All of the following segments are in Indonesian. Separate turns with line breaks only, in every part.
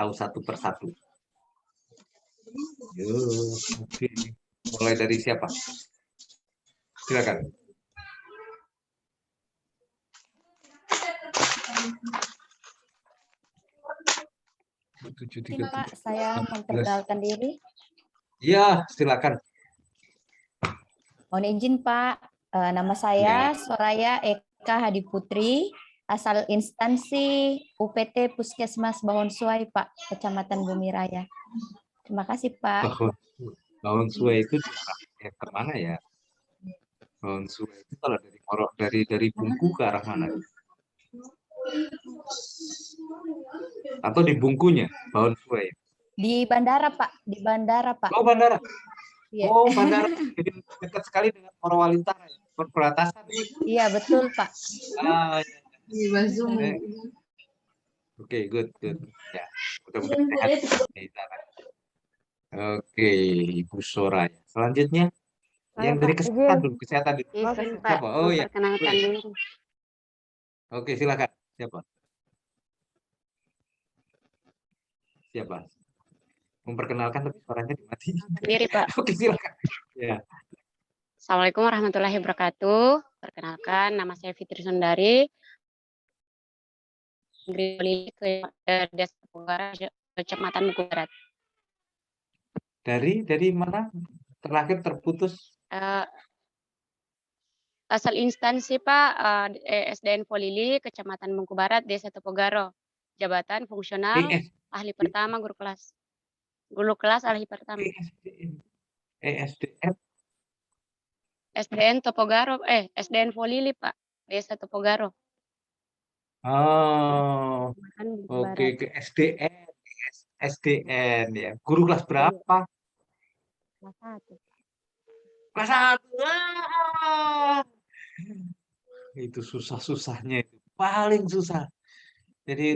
tahu satu persatu. Oke. Mulai dari siapa? Silakan.
Ini Pak, saya memperkenalkan diri.
Iya, silakan.
Mohon izin Pak, nama saya Soraya Eka Hadi Putri, asal instansi UPT Puskesmas Bahonsuai Pak, Kecamatan Bumi Raya. Terima kasih Pak.
Bahonsuai itu ke mana ya? Bahonsuai itu kalau dari Bungku ke arah mana? Atau di Bungkunya, Bahonsuai?
Di bandara Pak, di bandara Pak.
Oh, bandara.
Iya.
Oh, bandara. Jadi dekat sekali dengan Morowali Utara ya, perbatasan.
Iya, betul Pak.
Oke, good. Ya, mudah-mudahan sehat. Oke, Ibu Soraya. Selanjutnya, yang dari kesehatan dulu, kesehatan dulu.
Izin Pak,
Oh ya.
perkenalkan diri.
Oke, silakan. Siapa? Memperkenalkan tapi suaranya dimatiin.
Diri Pak.
Oke, silakan. Ya.
Assalamualaikum warahmatullahi wabarakatuh. Perkenalkan, nama saya Fitri Sundari. Ke Desa Tenggara, Kecamatan Buku Barat.
Dari mana? Terakhir terputus.
Asal instansi Pak, SDN Polili, Kecamatan Bungku Barat, Desa Topogaro. Jabatan fungsional, ahli pertama, guru kelas. Guru kelas, ahli pertama.
ESDN.
SDN Topogaro, SDN Polili Pak, Desa Topogaro.
Oh, oke, ke SDN ya. Guru kelas berapa?
Kelas 1.
Kelas 1. Itu susah-susahnya itu. Paling susah. Jadi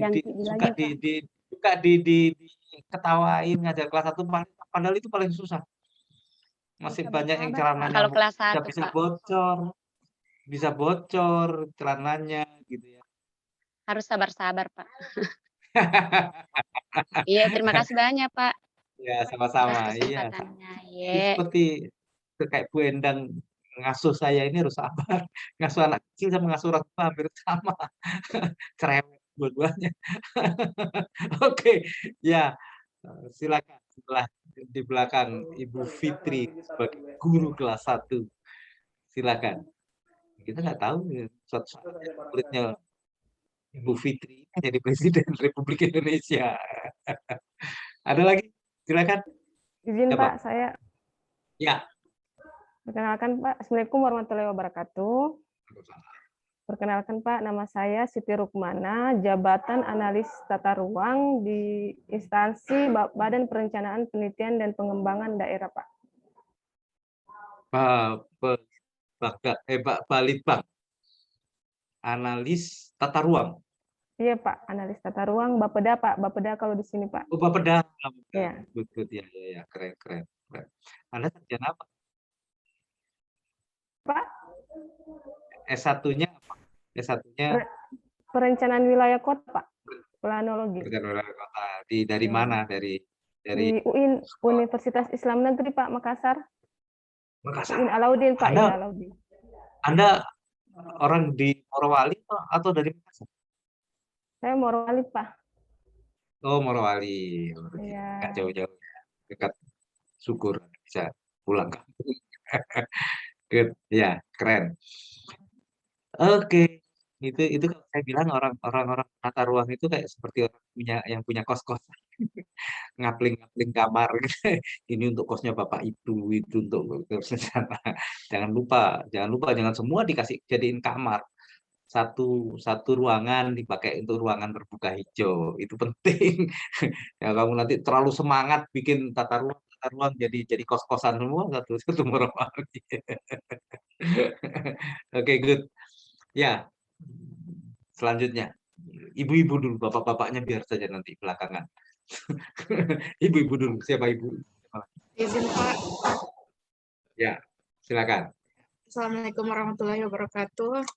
suka diketawain ngajar kelas 1, padahal itu paling susah. Masih banyak yang celananya
kalau kelas 1,
bisa bocor celananya gitu ya.
Harus sabar-sabar Pak. Iya, terima kasih banyak Pak.
Ya, sama-sama. Iya. Seperti kayak Bu Endang ngasuh saya ini harus sabar. Ngasuh anak kecil sama ngasuh orang tua hampir sama. Cerewet dua-duanya. Oke, ya. Silakan sebelah di belakang Ibu Fitri sebagai guru kelas 1. Silakan. Kita nggak tahu ya, suatu saat muridnya Ibu Fitri jadi Presiden Republik Indonesia. Ada lagi? Silakan.
Izin
Ya,
Pak, saya.
Ya.
Perkenalkan Pak, Assalamualaikum warahmatullahi wabarakatuh. Perkenalkan Pak, nama saya Siti Rukmana, jabatan analis tata ruang di instansi Badan Perencanaan Penelitian dan Pengembangan Daerah Pak.
Balitbang. Analis tata ruang.
Iya Pak, analis tata ruang, Bapeda Pak, Bapeda kalau di sini Pak.
Oh, Bapeda.
Ya.
Good. Ya, keren. Anda sarjana apa?
Pak?
S1-nya apa? S1-nya
Perencanaan wilayah kota, Pak. Planologi.
Perencanaan wilayah kota. Dari mana? Dari
UIN, Universitas Islam Negeri, Pak, Makassar.
Makassar.
UIN Alauddin, Pak. Alauddin.
Anda orang di Morowali atau dari Makassar?
Saya Morowali, Pak.
Oh, Morowali.
Iya.
Nggak jauh-jauh. Dekat. Syukur bisa pulang kampung. Good. Ya, keren. Oke. Itu kalau saya bilang orang tata ruang itu kayak seperti orang yang punya kos-kosan. Ngapling-ngapling kamar gitu. Ini untuk kosnya Bapak itu untuk sana. Jangan semua dikasih jadiin kamar. Satu ruangan dipakai untuk ruangan terbuka hijau. Itu penting. Ya, kamu nanti terlalu semangat bikin tata ruang jadi kos-kosan semua satu ruangan. Oke, good. Ya. Selanjutnya, ibu-ibu dulu, bapak-bapaknya biar saja nanti belakangan. Ibu-ibu dulu, siapa ibu?
Izin Pak.
Ya, silakan.
Assalamualaikum warahmatullahi wabarakatuh.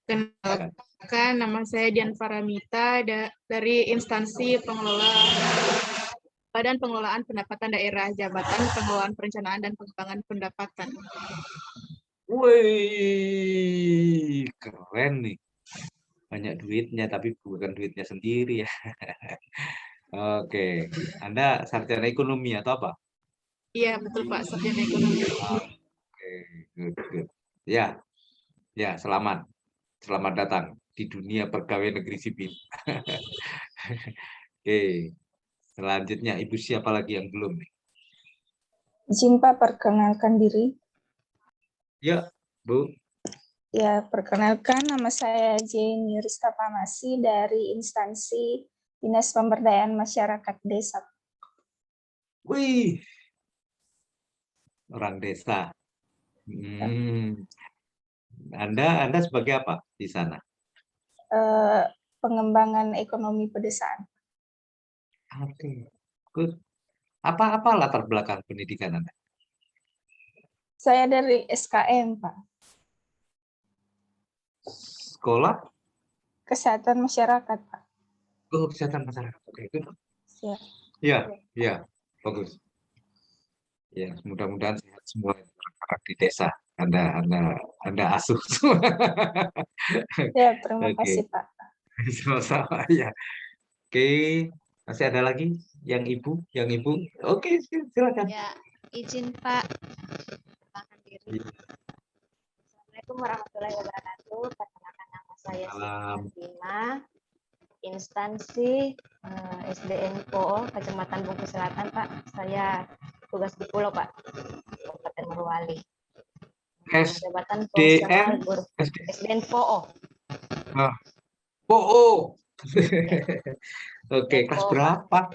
Kenalkan, nama saya Dian Faramita dari instansi Badan Pengelolaan Pendapatan Daerah, Jabatan Pengelolaan Perencanaan dan Pengembangan Pendapatan.
Wih, keren nih. Banyak duitnya, tapi bukan duitnya sendiri ya. Oke, Anda sarjana ekonomi atau apa?
Iya, betul Pak, sarjana ekonomi.
Oke, good. Ya, selamat. Selamat datang di dunia pegawai negeri sipil. Oke, selanjutnya Ibu siapa lagi yang belum nih?
Izin Pak, perkenalkan diri.
Ya, Bu.
Ya, perkenalkan nama saya Jane Yurista Pamasi dari instansi Dinas Pemberdayaan Masyarakat Desa.
Wih, orang desa. Anda sebagai apa di sana?
Pengembangan ekonomi pedesaan.
Oke, good. Apa latar belakang pendidikan Anda?
Saya dari SKM, Pak.
Sekolah?
Kesehatan Masyarakat, Pak.
Oh, kesehatan masyarakat. Oke, good.
Ya.
Ya, bagus. Ya, mudah-mudahan sehat semua anak di desa. Anda asuh semua.
Ya, terima
Oke.
kasih, Pak.
Sama-sama ya. Oke, masih ada lagi yang ibu? Oke, silakan.
Ya, izin Pak. Perkenalkan diri. Assalamualaikum warahmatullahi wabarakatuh. Perkenalkan nama saya Siti instansi SDN PO Kecamatan Bungku Selatan, Pak. Saya tugas di Pulau, Pak. Kabupaten Morowali. Jabatan Fungsional Guru SDN PO.
PO. Oke, kelas berapa?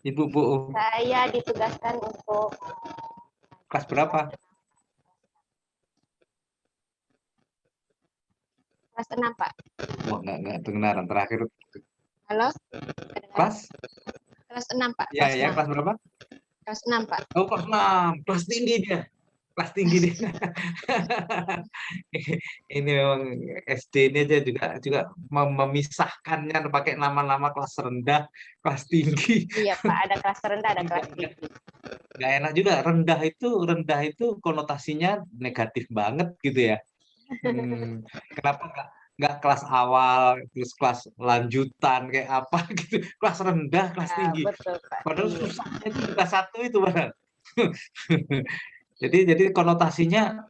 Ibu PO.
Saya ditugaskan untuk
kelas berapa?
kelas 6, Pak.
Oh, enggak dengaran terakhir.
Halo?
Kelas
6, Pak.
Ya, kelas berapa?
Kelas 6, Pak.
Oh, kelas 6. Kelas tinggi dia. Ini memang SD ini aja juga memisahkannya pakai nama-nama kelas rendah, kelas tinggi.
Iya, Pak, ada kelas rendah, ada kelas tinggi.
Nggak enak juga, rendah itu konotasinya negatif banget gitu ya. Kenapa nggak kelas awal, terus kelas lanjutan kayak apa gitu, kelas rendah, kelas tinggi.
Betul, Pak.
Padahal susahnya itu kelas 1 itu padahal. Jadi konotasinya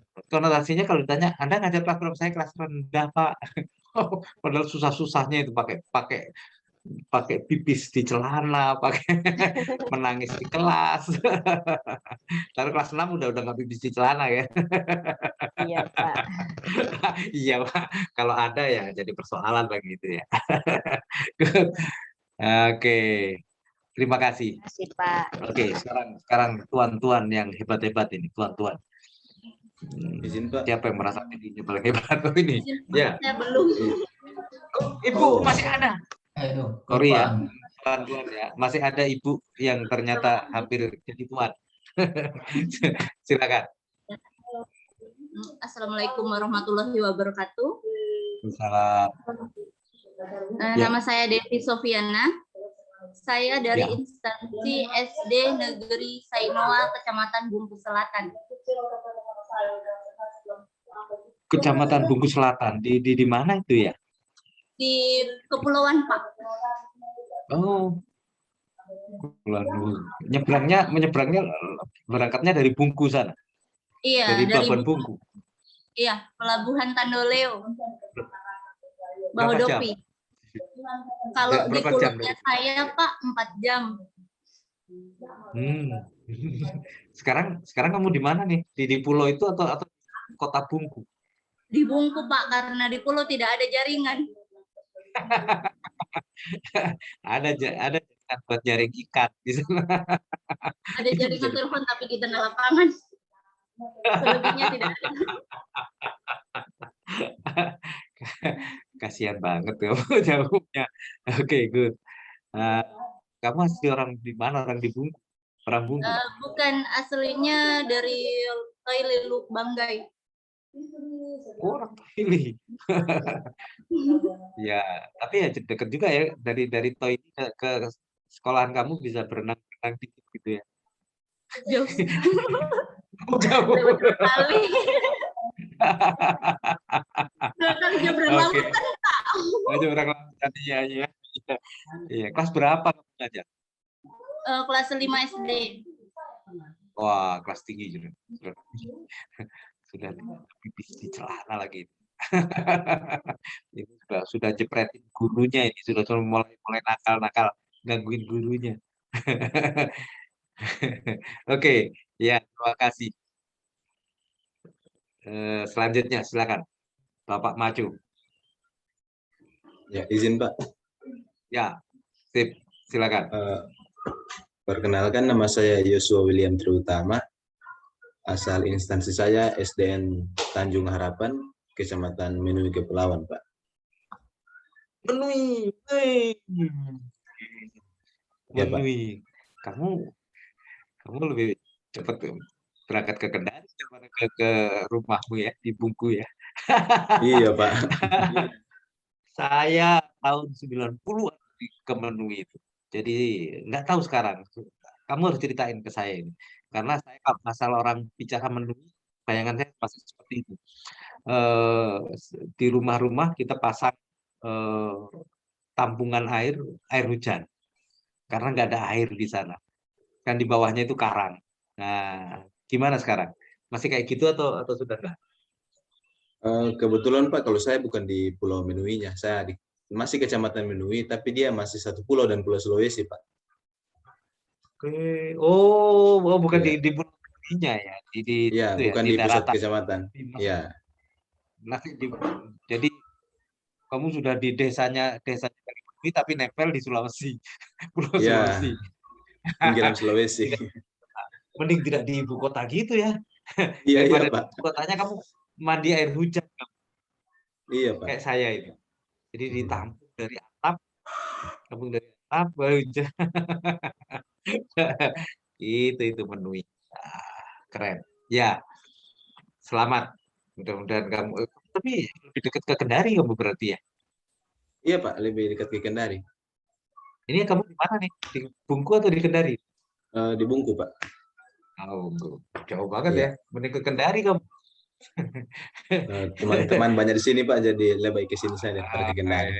kalau ditanya, Anda ngajar kelas berapa? Saya kelas rendah, Pak. Padahal susah-susahnya itu pakai pipis di celana, pakai menangis di kelas. Lalu kelas 6 udah nggak pipis di celana ya.
Iya, Pak.
Iya, Pak. Kalau ada ya jadi persoalan begitu ya. Oke. Terima kasih.
Terima kasih, Pak.
Oke, sekarang tuan-tuan yang hebat-hebat ini, tuan-tuan.
Izin, Pak.
Siapa yang merasa dirinya paling hebat ini? Ya.
Saya belum.
Ibu masih ada. Sorry ya,
Pak.
tuan-tuan ya. Masih ada ibu yang ternyata hampir jadi tuan. Silakan.
Assalamualaikum warahmatullahi wabarakatuh.
Salam.
Nama saya Devi Sofiana. Saya dari
Ya.
instansi SD Negeri Sainoa, Kecamatan Bungku Selatan.
Kecamatan Bungku Selatan. Di mana itu ya?
Di Kepulauan, Pak.
Oh. Menyeberangnya berangkatnya dari Bungku sana.
Iya,
Dari Pelabuhan Bungku.
Iya, Pelabuhan Tandoleo.
Berapa jam?
Bahodopi. Kalau di
Berapa jam?
pulaunya saya, Pak, 4 jam.
Sekarang kamu di mana nih? Di pulau itu atau kota Bungku?
Di Bungku, Pak, karena di pulau tidak ada jaringan.
ada jaringan buat jaring ikan di sana.
Ada jaringan telepon tapi di tengah lapangan. Selebihnya tidak ada.
Kasihan banget ya jawabnya. Oke, good. Kamu asli orang di mana? Orang di Bungku? Orang Bungku?
Bukan, aslinya dari Toililuk Banggai.
Orang terpilih. Ya, tapi ya deket juga ya dari Toi ini ke sekolahan kamu bisa berenang dikit gitu ya.
Jauh.
Jauh.
Lewat 2 kali. 2 kali nyebrang laut
Oke.
kan, Pak.
Aja orang lautan, iya. Iya, kelas berapa kamu belajar?
Kelas 5 SD.
Wah, kelas tinggi juga. Sudah pipis di celana lagi. Ini sudah jepretin gurunya ini, sudah mulai nakal gangguin gurunya. Oke, ya terima kasih. Selanjutnya silakan Bapak maju.
Ya, izin Pak.
Ya, sip, silakan.
Perkenalkan, nama saya Yosua William Triutama. Asal instansi saya SDN Tanjung Harapan, Kecamatan Menui Kepulauan, Pak.
Menui.
Ya, Pak.
Menui. Kamu lebih cepat berangkat ke Kendari daripada ke rumahmu ya, di Bungku ya.
Iya, Pak.
Saya tahun 90-an ke Menui itu. Jadi nggak tahu sekarang. Kamu harus ceritain ke saya ini. Karena saya kalau masalah orang bicara Menui, bayangan saya pasti seperti itu. Di rumah-rumah kita pasang tampungan air hujan. Karena nggak ada air di sana. Kan di bawahnya itu karang. Nah, gimana sekarang? Masih kayak gitu atau sudah enggak?
Kebetulan Pak, kalau saya bukan di Pulau Menuinya, saya masih Kecamatan Menui, tapi dia masih satu pulau dan Pulau Sulawesi, Pak.
Oke. Oh, bukan
Ya.
di Pulau Menuinya ya,
Ya,
itu ya,
bukan
di
di pusat
daratan.
kecamatan. Ya.
Jadi kamu sudah di desanya Menui tapi nempel di Sulawesi, Pulau
Ya,
Sulawesi.
pinggiran Sulawesi.
Mending tidak di ibu kota gitu ya.
Iya,
Daripada
Pak.
di ibu kotanya kamu mandi air hujan
Iya, Pak.
kayak saya itu. Jadi ditampung dari atap, baru hujan. Itu Menui. Keren. Ya, selamat. Mudah-mudahan kamu tapi lebih dekat ke Kendari kamu berarti ya.
Iya, Pak, lebih dekat ke Kendari.
Ini kamu di mana nih? Di Bungku atau di Kendari?
Di Bungku, Pak.
Oh, jauh banget
Iya.
ya. Mending ke Kendari kamu.
Teman-teman banyak di sini, Pak, jadi lebih ke sini saja daripada ke Kendari.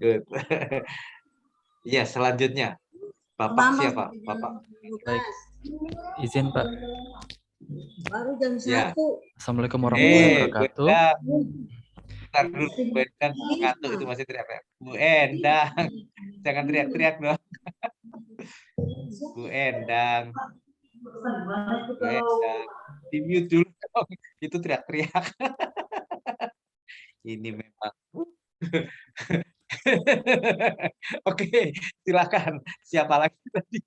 Good. Ya, selanjutnya. Bapak siapa? Bapak.
Baik. Izin, Pak.
Baru jam
Ya.
1.
Assalamualaikum warahmatullahi wabarakatuh.
Bentar dulu, Bu Endang ngantuk itu masih teriak-teriak. Bu Endang, jangan teriak-teriak dong. Bu Endang. Di mute dulu dong. Itu teriak-teriak. Ini memang. Oke, silakan. Siapa lagi tadi?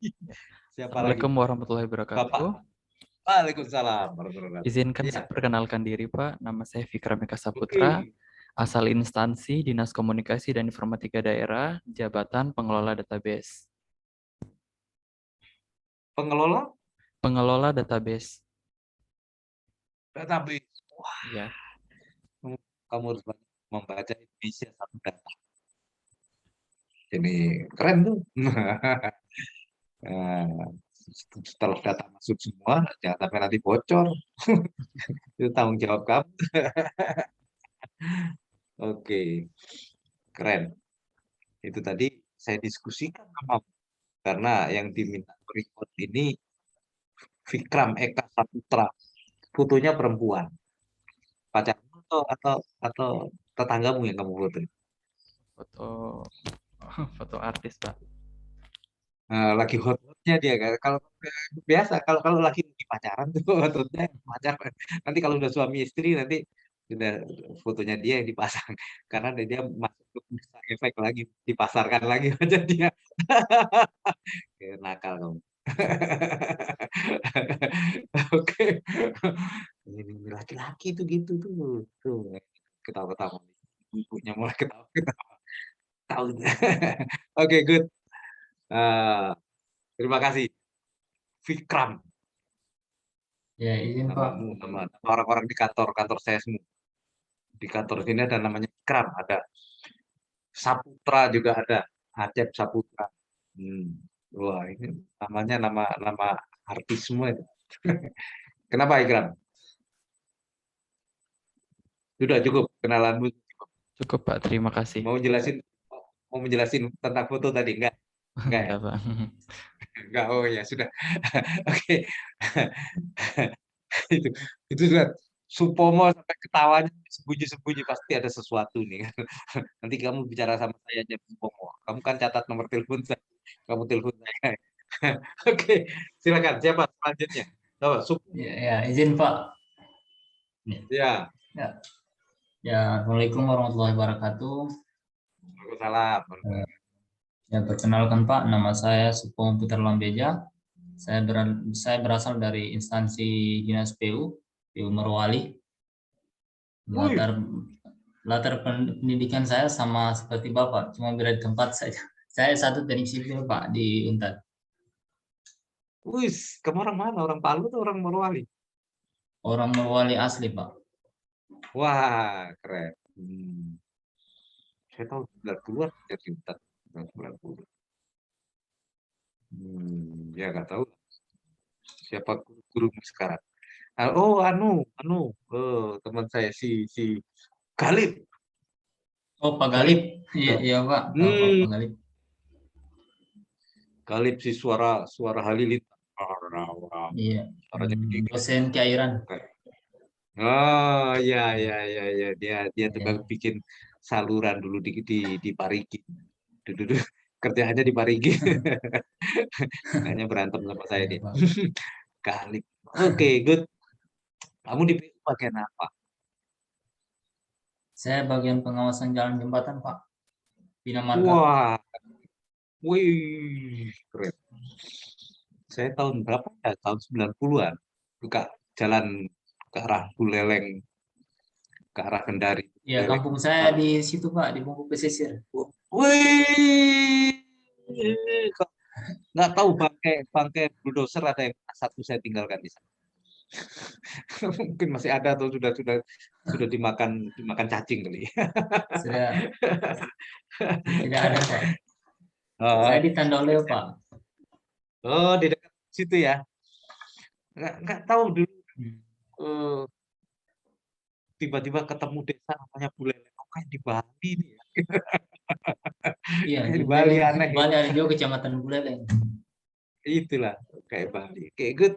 Assalamualaikum warahmatullahi wabarakatuh.
Bapak. Waalaikumsalam.
Izinkan saya perkenalkan diri, Pak. Nama saya Fikram Eka Saputra, asal instansi Dinas Komunikasi dan Informatika Daerah, Jabatan Pengelola Database.
Pengelola
database.
Database. Wah.
Ya.
Kamu harus membaca Indonesia satu data. Ini keren tuh. Setelah data masuk semua, jangan sampai nanti bocor. Itu tanggung jawab kamu. Oke, keren. Itu tadi saya diskusikan sama karena yang diminta record ini Fikram Eka Saputra, fotonya perempuan. Pacarmu atau tetanggamu yang kamu foto?
Foto artis, Pak.
Lagi hot-hotnya dia kan. Kalau biasa kalau lagi pacaran tuh hot-hotnya pacaran. Nanti kalau udah suami istri nanti udah fotonya dia yang dipasang karena dia masuk ke bursa efek lagi dipasarkan lagi aja dia. Nakal kamu. Oke. Ini laki-laki tuh gitu tuh ketawa-ketawa. Ibunya mulai ketawa-ketawa. Tahu. Oke, good. Terima kasih, Fikram.
Ya, izin Pak.
Namamu, nama orang-orang di kantor saya semua. Di kantor sini ada namanya Ikram, ada Saputra juga ada, Acep Saputra. Wah, ini namanya nama artis semua itu. Kenapa Ikram? Sudah cukup kenalanmu.
Cukup Pak, terima kasih.
Mau menjelasin tentang foto tadi enggak? Enggak ya?
Enggak, Pak.
Enggak. Oh ya sudah. Oke. itu sudah Supomo sampai ketawanya sembunyi-sembunyi pasti ada sesuatu nih. Nanti kamu bicara sama saya aja Supomo. Kamu kan catat nomor telepon saya. Kamu telepon saya. Oke, silakan. Siapa selanjutnya? Coba,
Ya, izin Pak.
Ya.
Ya, Assalamualaikum warahmatullahi wabarakatuh.
Waalaikumsalam.
Ya, perkenalkan Pak, nama saya Supomo Putra Lambeja. Saya berasal dari instansi Dinas PU Morowali. Latar pendidikan saya sama seperti Bapak, cuma beda di tempat saja. Saya satu teknik sipil Pak di Unpad.
Kamu orang mana? Orang Palu atau orang Morowali?
Orang Morowali asli Pak.
Wah, keren. Saya tahu 90-an dari Unpad. 90. Ya nggak tahu siapa gurumu sekarang. Oh, teman saya si Galib.
Oh, Pak Galib. Iya Pak. Pak Galib.
Galib si suara Halilintar.
Iya. Dosen keairan.
Oh, ya. Dia tukang bikin saluran dulu di Parigi. Dulu kerjaannya di Parigi. Kayaknya berantem sama saya dia. Galib. Oke, good. Kamu di bagian apa?
Saya bagian pengawasan jalan jembatan, Pak. Bina Marga.
Wah. Wih, keren. Saya tahun berapa ya? Tahun 90-an. Buka jalan ke arah Buleleng, ke arah Kendari.
Iya, kampung saya di situ, Pak, di Bungku Pesisir.
Wih. Nggak tahu bangkai bulldozer ada yang satu saya tinggalkan di sana. Mungkin masih ada atau sudah dimakan cacing kali.
Tidak ada Pak. Saya di Tandoleo Pak.
Oh, di dekat situ ya. Nggak tahu dulu. Tiba-tiba ketemu desa namanya Buleleng. Kayak di Bali nih ya.
Iya,
di Bali aneh.
Bali ada juga kecamatan Buleleng.
Itulah kayak Bali. Oke, good.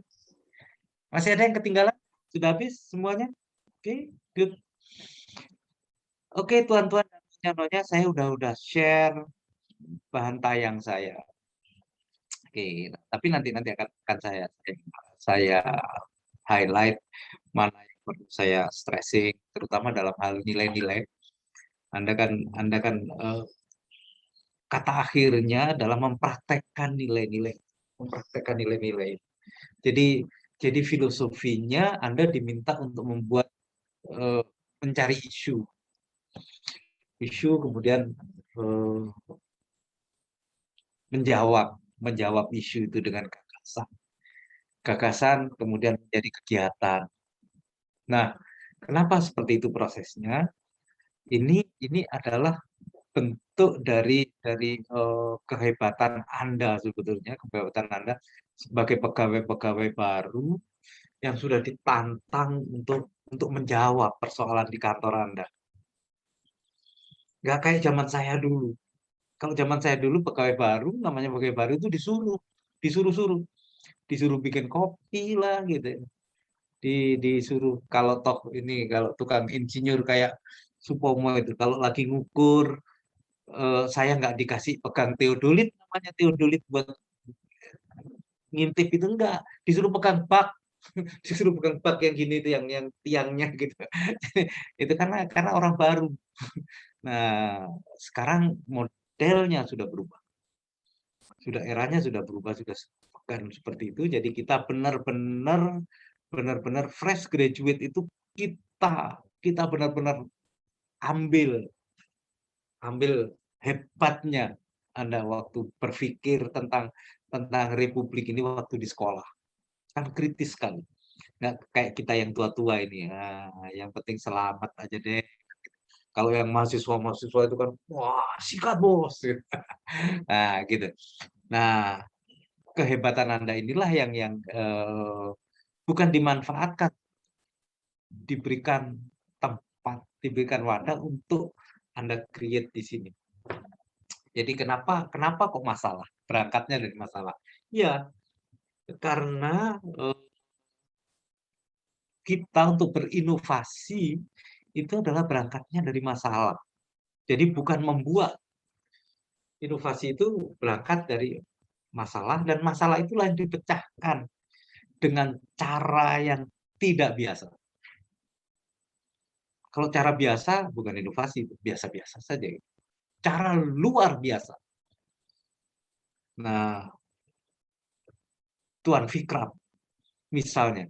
Masih ada yang ketinggalan? Sudah habis semuanya? Oke, good. Oke, tuan-tuan dan nyonya, saya udah share bahan tayang saya. Oke, tapi nanti akan saya highlight mana yang perlu saya stressing, terutama dalam hal nilai-nilai. Anda kan kata akhirnya adalah mempraktekkan nilai-nilai. Jadi filosofinya Anda diminta untuk membuat mencari isu, kemudian menjawab isu itu dengan gagasan kemudian menjadi kegiatan. Nah, kenapa seperti itu prosesnya? Ini adalah bentuk dari kehebatan Anda sebetulnya, kehebatan Anda sebagai pegawai baru yang sudah ditantang untuk menjawab persoalan di kantor Anda. Nggak kayak zaman saya dulu. Kalau zaman saya dulu pegawai baru, namanya pegawai baru itu disuruh bikin kopi lah gitu. Disuruh kalau tukang insinyur kayak Supomo itu kalau lagi ngukur saya nggak dikasih pegang teodolit, namanya teodolit buat ngintip itu enggak, disuruh pegang bak yang gini itu yang tiangnya gitu. Itu karena orang baru. Nah, sekarang modelnya sudah berubah. Eranya sudah berubah, bukan seperti itu. Jadi kita benar-benar fresh graduate itu kita benar-benar ambil hebatnya Anda waktu berpikir tentang republik ini waktu di sekolah. Kan kritis sekali. nggak kayak kita yang tua-tua ini. Yang penting selamat aja deh. Kalau yang mahasiswa itu kan, wah sikat bos. Nah, gitu. Nah, kehebatan Anda inilah yang bukan dimanfaatkan, diberikan tempat, diberikan wadah untuk Anda create di sini. Jadi kenapa kok masalah? Berangkatnya dari masalah. Ya, karena kita untuk berinovasi itu adalah berangkatnya dari masalah. Jadi bukan membuat. Inovasi itu berangkat dari masalah, dan masalah itulah yang dipecahkan dengan cara yang tidak biasa. Kalau cara biasa bukan inovasi, biasa-biasa saja. Cara luar biasa. Nah, Tuan Fikram, misalnya,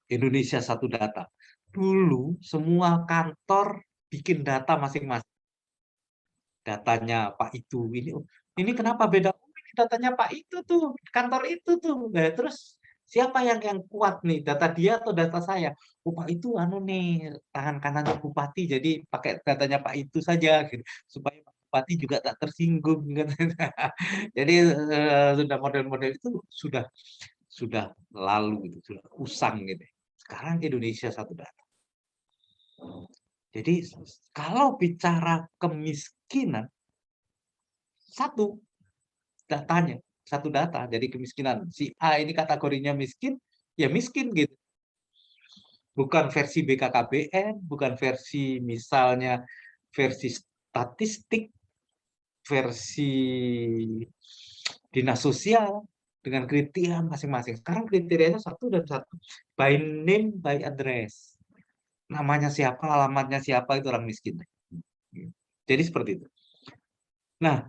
Indonesia Satu Data. Dulu semua kantor bikin data masing-masing. Datanya Pak itu, ini kenapa beda? Ini datanya Pak itu tuh, kantor itu tuh. Nah, terus siapa yang kuat nih, data dia atau data saya? Pak itu nih tangan kanannya bupati, jadi pakai datanya Pak itu saja gitu, supaya Pak Bupati juga tak tersinggung gitu. Jadi sudah model-model itu sudah lalu gitu, sudah usang gitu. Sekarang Indonesia Satu Data. Jadi kalau bicara kemiskinan, satu datanya, satu data. Jadi kemiskinan si A ini kategorinya miskin, ya miskin gitu. Bukan versi BKKBN, bukan versi misalnya versi statistik, versi dinas sosial dengan kriteria masing-masing. Sekarang kriterianya satu dan satu, by name, by address. Namanya siapa, alamatnya siapa, itu orang miskin. Jadi seperti itu. Nah,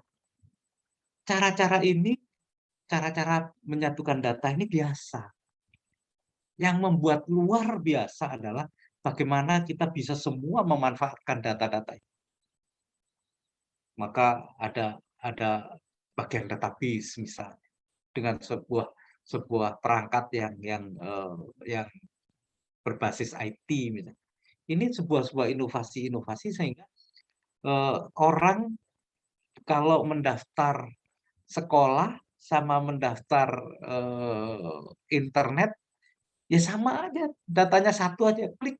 cara-cara ini, cara-cara menyatukan data ini biasa. Yang membuat luar biasa adalah bagaimana kita bisa semua memanfaatkan data-data itu. Maka ada bagian database misalnya dengan sebuah perangkat yang berbasis IT misalnya. Ini sebuah inovasi sehingga orang kalau mendaftar sekolah sama mendaftar internet, ya sama aja, datanya satu aja, klik.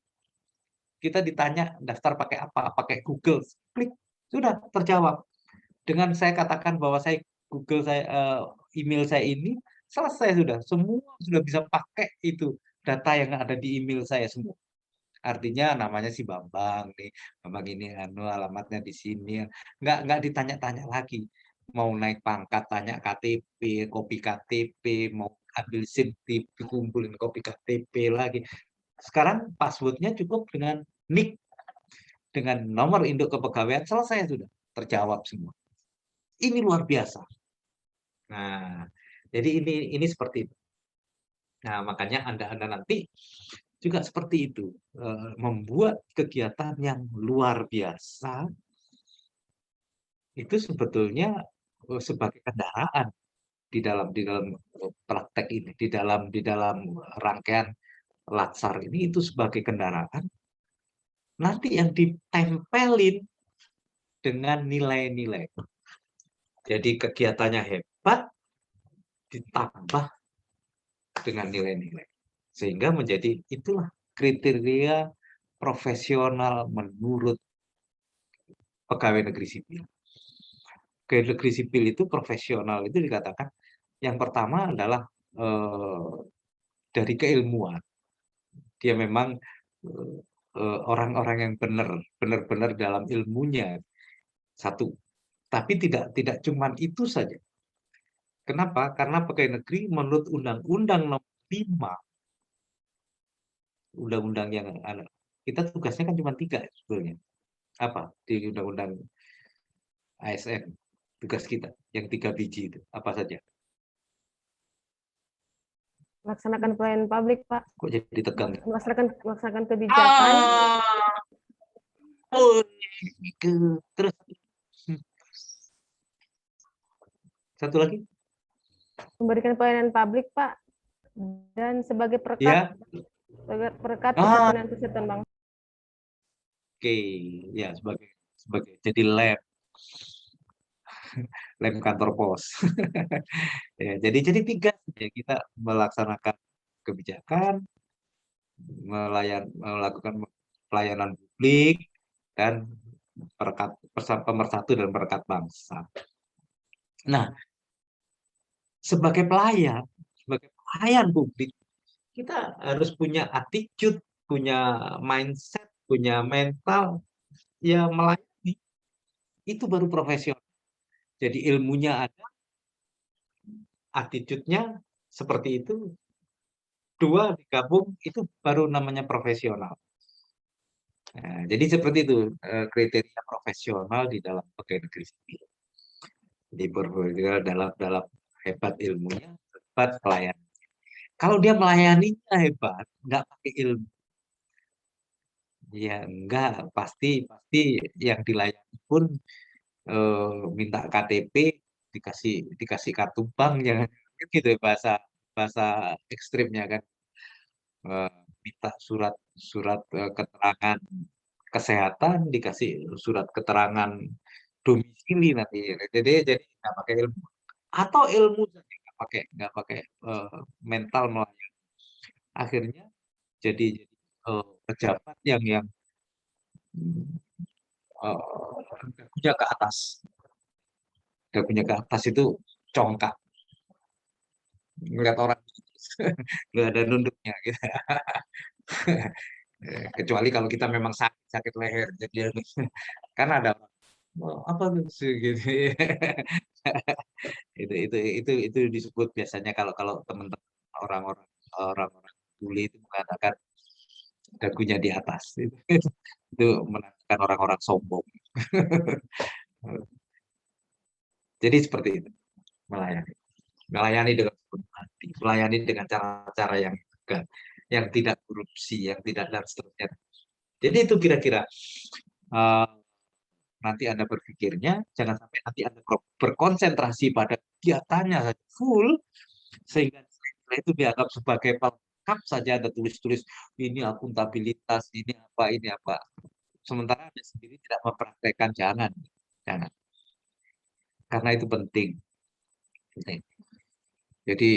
Kita ditanya daftar pakai apa? Pakai Google, klik, sudah terjawab. Dengan saya katakan bahwa saya Google email saya ini, selesai sudah. Semua sudah bisa pakai itu data yang ada di email saya semua. Artinya namanya si Bambang nih, Bambang ini alamatnya di sini. Nggak ditanya-tanya lagi. Mau naik pangkat tanya KTP, kopi KTP, mau ambil SIM dikumpulin kopi KTP lagi. Sekarang passwordnya cukup dengan NIK, dengan nomor induk kepegawaian, selesai sudah, terjawab semua. Ini luar biasa. Nah, jadi ini seperti itu. Nah, makanya Anda nanti juga seperti itu, membuat kegiatan yang luar biasa itu sebetulnya sebagai kendaraan di dalam praktek ini, di dalam rangkaian latsar ini, itu sebagai kendaraan. Nanti yang ditempelin dengan nilai-nilai. Jadi kegiatannya hebat ditambah dengan nilai-nilai. Sehingga menjadi itulah kriteria profesional menurut pegawai negeri sipil. Pegawai negeri sipil itu profesional itu dikatakan yang pertama adalah dari keilmuan. Dia memang orang-orang yang benar-benar dalam ilmunya. Satu. Tapi tidak cuma itu saja. Kenapa? Karena pegawai negeri menurut Undang-Undang Nomor 5, undang-undang yang ada, kita tugasnya kan cuma 3 sebetulnya. Apa? Di Undang-Undang ASN, tugas kita yang 3 biji itu apa saja?
Melaksanakan pelayanan publik, Pak.
Kok jadi tegang?
Melaksanakan kebijakan.
Terus satu lagi?
Memberikan pelayanan publik, Pak. Dan sebagai perekat.
Ya.
berkat
Ah,
kepentingan kesehatan bangsa.
oke, ya sebagai jadi lem kantor pos. Ya, jadi tiga ya, kita melaksanakan kebijakan, melakukan pelayanan publik, dan pemersatu dan perekat bangsa. Nah, sebagai pelayan publik, kita harus punya attitude, punya mindset, punya mental, ya melayani. Itu baru profesional. Jadi ilmunya ada, attitude-nya seperti itu, dua digabung, itu baru namanya profesional. Nah, jadi seperti itu kriteria profesional di dalam pegawai negeri sipil. Jadi profesional dalam hebat ilmunya, hebat pelayanan. Kalau dia melayaninya hebat, nggak pakai ilmu, ya enggak, pasti yang dilayani pun minta KTP, dikasih kartu bank, jangan gitu ya, bahasa ekstrimnya kan. Minta surat keterangan kesehatan, dikasih surat keterangan domisili nanti. Jadi nggak pakai ilmu, atau ilmu saja nggak pakai mental melayani. Akhirnya jadi pejabat yang punya ke atas, punya ke atas itu congkak, ngeliat orang nggak ada nunduknya gitu. Kecuali kalau kita memang sakit leher, jadi kan ada apa tuh gitu. itu disebut biasanya kalau teman-teman orang-orang tuli itu mengatakan dagunya di atas. Itu menandakan orang-orang sombong. Jadi seperti itu, melayani dengan sepenuh hati, melayani dengan cara-cara yang tidak korupsi, yang tidak, dan seterusnya. Jadi itu kira-kira nanti Anda berpikirnya, jangan sampai nanti Anda berkonsentrasi pada kegiatannya saja full, sehingga itu dianggap sebagai pelengkap saja. Anda tulis-tulis ini akuntabilitas, ini apa. Sementara Anda sendiri tidak mempraktekkan, jangan. Karena itu penting. Jadi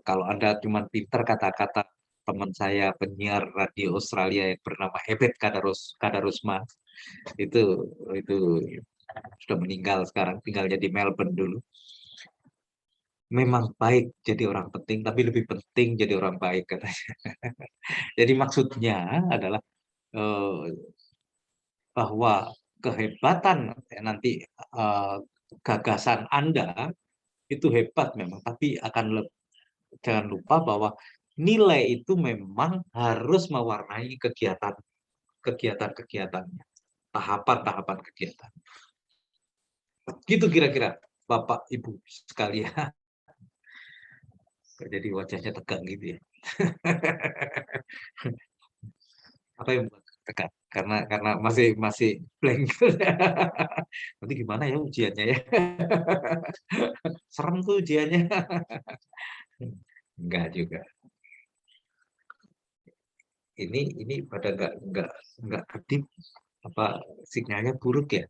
kalau Anda cuma pinter kata-kata teman saya penyiar radio Australia yang bernama Ebet Kadarusman, itu sudah meninggal sekarang, tinggalnya di Melbourne dulu. Memang baik jadi orang penting, tapi lebih penting jadi orang baik, katanya. Jadi maksudnya adalah bahwa kehebatan nanti gagasan Anda itu hebat memang, tapi jangan lupa bahwa nilai itu memang harus mewarnai kegiatan-kegiatannya, tahapan-tahapan kegiatan. Gitu kira-kira Bapak Ibu sekalian. Jadi wajahnya tegang gitu ya. Apa yang membuat tegang? Karena masih blank. Nanti gimana ya ujiannya ya? Serem tuh ujiannya. Enggak juga. Ini pada nggak kedip, apa sinyalnya buruk ya?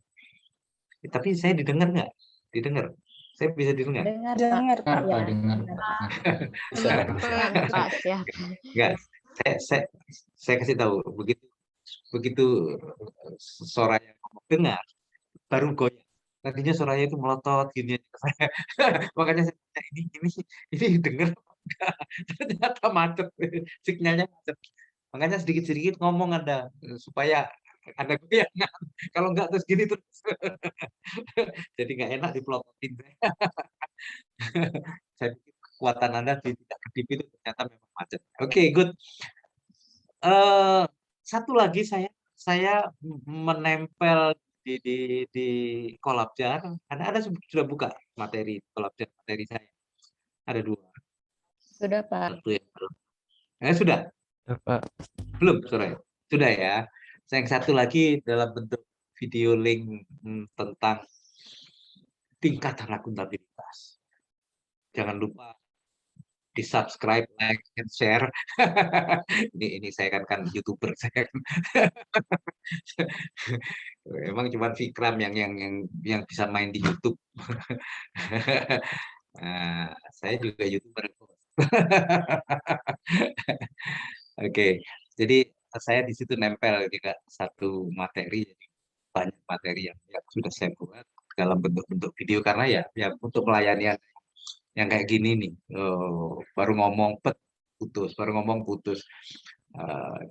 Tapi saya didengar nggak? Didengar? Saya bisa didengar?
Dengar, Pak. Ya.
Dengar.
Pak, siap.
Enggak, saya kasih tahu, begitu suaranya dengar, baru goyang. Tadinya suaranya itu melotot gini. Makanya saya tanya, ini dengar apa enggak? Ternyata macet, sinyalnya macet. Makanya sedikit-sedikit ngomong Anda supaya Anda goyangan. Kalau enggak terus gini terus. Jadi nggak enak dipelototin. Saya pikir kekuatan Anda tidak kedip itu ternyata memang macet. Oke, good. Satu lagi saya menempel di Kolabjar. Anda sudah buka materi Kolabjar, materi saya. Ada 2.
Sudah, Pak.
Satu yang belum. Sudah?
Pak.
Belum, sorry. Sudah ya. Yang satu lagi dalam bentuk video link tentang tingkatan akuntabilitas. Jangan lupa di subscribe, like, and share. Ini saya kan YouTuber saya kan. Emang cuma Fikram yang bisa main di YouTube. Nah, saya juga YouTuber. Oke, jadi saya di situ nempel juga satu materi, jadi banyak materi yang sudah saya buat dalam bentuk-bentuk video karena ya untuk melayani yang kayak gini nih, baru ngomong putus, baru ngomong putus.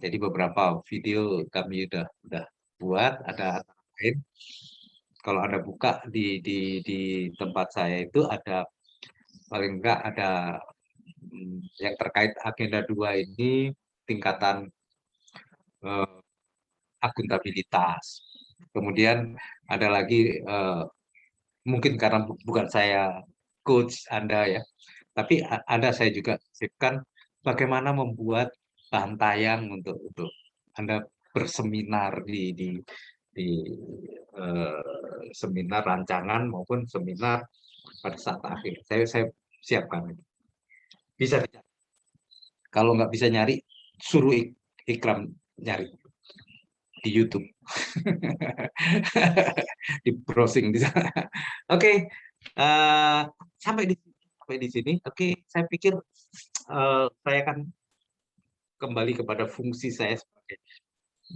Jadi beberapa video kami udah buat, ada lain. Kalau Anda buka di tempat saya itu ada paling enggak ada yang terkait agenda 2 ini tingkatan akuntabilitas. Kemudian ada lagi mungkin karena bukan saya coach Anda ya, tapi ada saya juga sisipkan bagaimana membuat bahan tayang untuk Anda berseminar di seminar rancangan maupun seminar pada saat akhir. Saya siapkan. Bisa dicari. Kalau nggak bisa nyari, suruh Ikram nyari di YouTube. Di browsing di sana. Oke, sampai di sini. Oke, saya pikir saya akan kembali kepada fungsi saya sebagai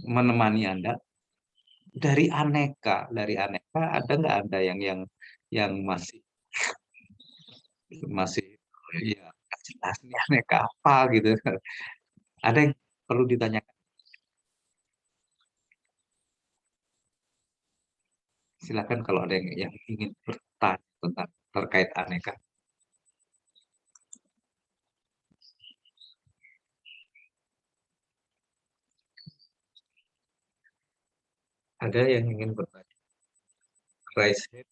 menemani Anda. Dari aneka ada nggak Anda yang masih ya jelas nih aneka apa gitu. Ada yang perlu ditanyakan? Silakan kalau ada yang ingin bertanya tentang terkait aneka. Ada yang ingin bertanya? Raise hand.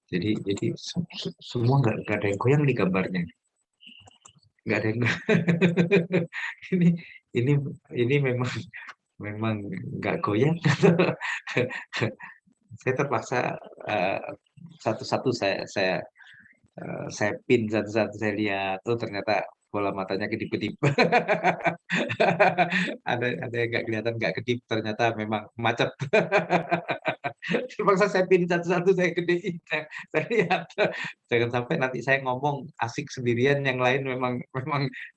Jadi semua nggak ada yang goyang di gambarnya. Nggak ada yang ini memang nggak goyang. Saya terpaksa satu-satu saya pin satu-satu, saya lihat ternyata bola matanya kedip-kedip. ada yang nggak kelihatan, nggak kedip, ternyata memang macet. Terpaksa saya pin satu-satu, saya gedein, saya lihat. Jangan sampai nanti saya ngomong asik sendirian, yang lain memang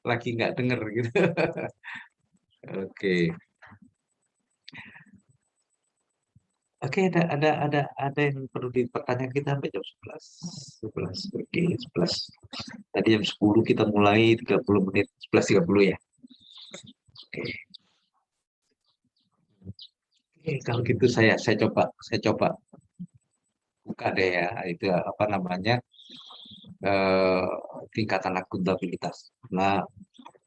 lagi nggak denger gitu. Oke. Oke, ada yang perlu dipertanyakan. Kita sampai jam 11. Oke, 11. Tadi jam 10 kita mulai 30 menit, 11.30 ya. Oke. Oke, kalau gitu saya coba buka deh ya, itu apa namanya, tingkatan akuntabilitas. Nah,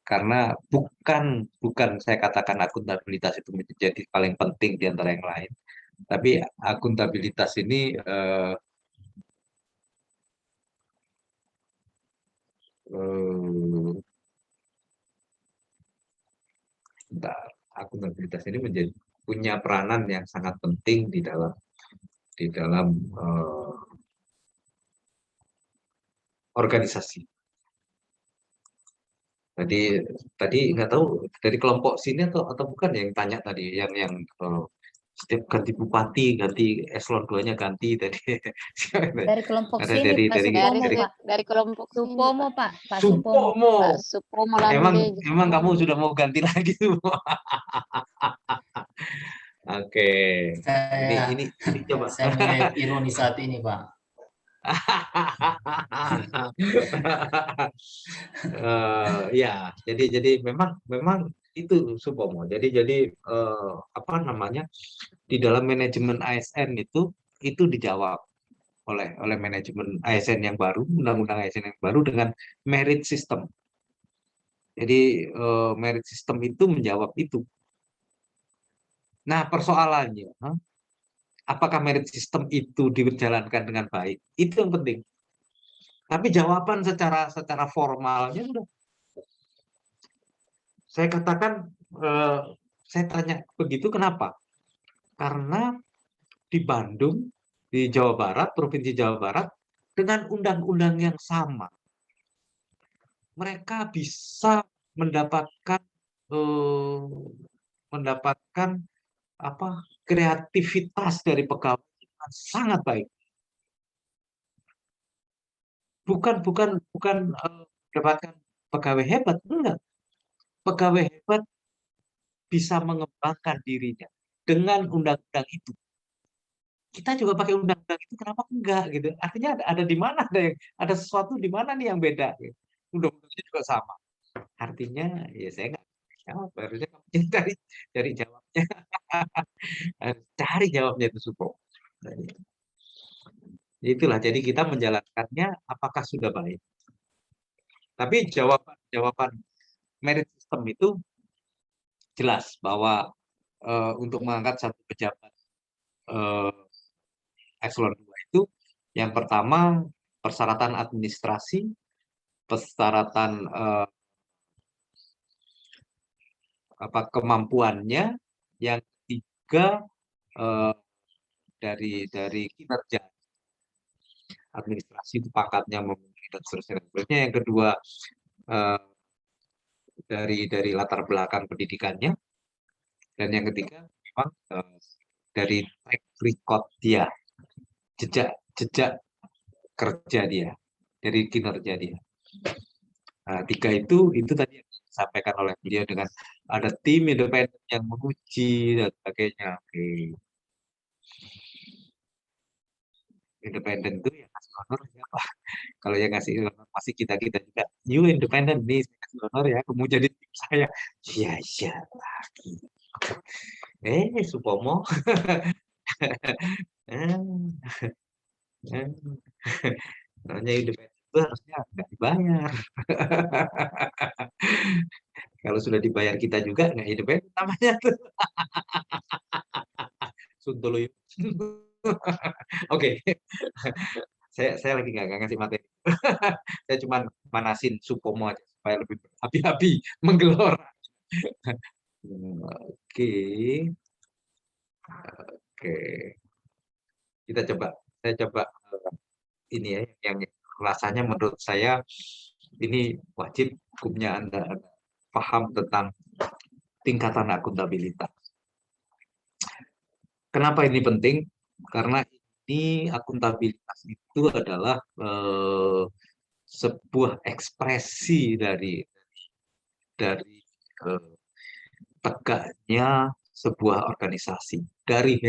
karena bukan saya katakan akuntabilitas itu menjadi paling penting di antara yang lain, tapi akuntabilitas ini akuntabilitas ini punya peranan yang sangat penting di dalam organisasi. Tadi nggak tahu dari kelompok sini atau bukan yang tanya tadi, yang setiap ganti bupati, ganti eselon 2-nya ganti tadi.
Dari kelompok
ada
sini,
dari kelompok
Supomo, Pak. Pak
Supomo.
Pak Supomo
Emang kamu sudah mau ganti lagi semua? Oke. Ini coba.
Saya melihat ironi saat ini, Pak.
Ya, jadi memang itu Supomo. Jadi apa namanya, di dalam manajemen ASN itu dijawab oleh manajemen ASN yang baru, undang-undang ASN yang baru dengan merit system. Jadi merit system itu menjawab itu. Nah, persoalannya, apakah merit system itu dijalankan dengan baik? Itu yang penting. Tapi jawaban secara formalnya udah. Saya katakan Saya tanya begitu kenapa? Karena di Bandung, di Jawa Barat, Provinsi Jawa Barat, dengan undang-undang yang sama, mereka bisa mendapatkan apa kreativitas dari pegawai yang sangat baik. Bukan mendapatkan pegawai hebat, enggak. Pegawai hebat bisa mengembangkan dirinya dengan undang-undang itu. Kita juga pakai undang-undang itu, kenapa enggak gitu? Artinya ada di mana, ada sesuatu di mana nih yang beda? Gitu. Undang-undangnya juga sama. Artinya ya saya nggak jawab, harusnya kamu cari jawabnya. Cari jawabnya itu Supo. Itulah, jadi kita menjalankannya apakah sudah baik. Tapi jawaban merit system itu jelas bahwa untuk mengangkat satu pejabat eselon 2 itu yang pertama persyaratan administrasi, persyaratan kemampuannya, yang ketiga dari kinerja administrasi itu pangkatnya memenuhi dan seterusnya. Yang kedua dari latar belakang pendidikannya, dan yang ketiga memang dari track record dia, jejak kerja dia, dari kinerja dia. Nah, tiga itu tadi yang disampaikan oleh beliau dengan ada tim independen yang menguji dan sebagainya. Oke. Independen itu yang ngasih honor siapa? Kalau yang ngasih honor masih kita juga. You independen nih, saya kasih honor ya, kamu jadi tim saya. Iya lagi. Supomo. Namanya independen itu harusnya nggak dibayar. Kalau sudah dibayar kita juga nggak independen namanya tuh. Suntolo. Oke. Saya lagi nggak ngasih materi. Saya cuma manasin Supomo aja supaya lebih berapi-api menggelora. Oke. Kita coba. Saya coba ini ya yang rasanya menurut saya ini wajib hukumnya Anda paham tentang tingkatan akuntabilitas. Kenapa ini penting? Karena ini akuntabilitas itu adalah sebuah ekspresi dari tegaknya sebuah organisasi, dari